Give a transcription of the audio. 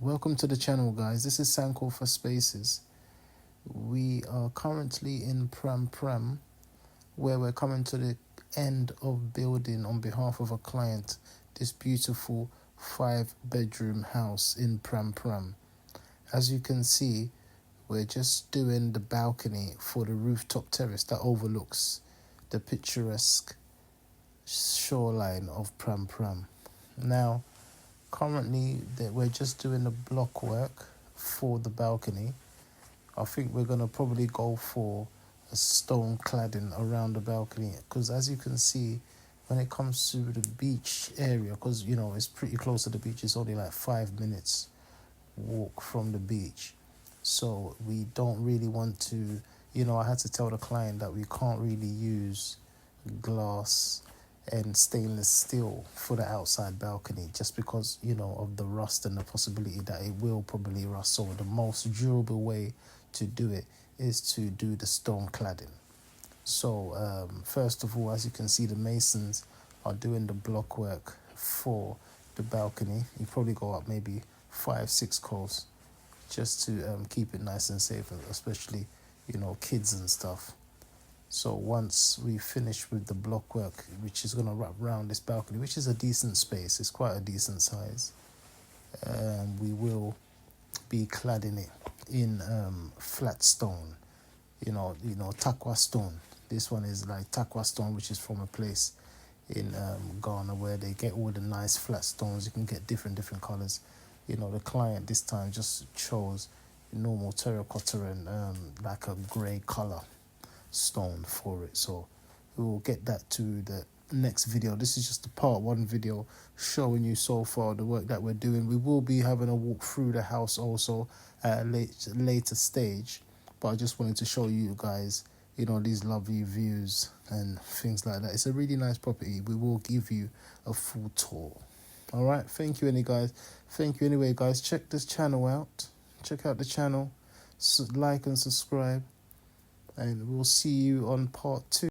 Welcome to the channel, guys. This is Sanko for Spaces. We are currently in Prampram, where we're coming to the end of building on behalf of a client this beautiful 5-bedroom house in Prampram. As you can see, we're just doing the balcony for the rooftop terrace that overlooks the picturesque shoreline of Prampram. Now, currently, we're just doing the block work for the balcony. I think we're going to probably go for a stone cladding around the balcony because, as you can see, when it comes to the beach area, because, you know, it's pretty close to the beach, it's only like 5 minutes walk from the beach. So we don't really want to, I had to tell the client that we can't really use glass and stainless steel for the outside balcony just because, of the rust and the possibility that it will probably rust. So the most durable way to do it is to do the stone cladding. So first of all, as you can see, the masons are doing the block work for the balcony. You probably go up maybe 5-6 coals just to keep it nice and safe, especially, kids and stuff. So once we finish with the block work, which is going to wrap around this balcony, which is a decent space, it's quite a decent size, we will be cladding it in flat stone, takwa stone. This one is like takwa stone, which is from a place in Ghana where they get all the nice flat stones. You can get different colors. The client this time just chose normal terracotta and like a grey color stone for it. So we will get that to the next video. This is just the part 1 video showing you so far the work that we're doing. We will be having a walk through the house also at a later stage, but I just wanted to show you guys these lovely views and things like that. It's a really nice property. We will give you a full tour. All right, thank you anyway, guys. Check this channel out. Check out the channel, like and subscribe, and we'll see you on part 2.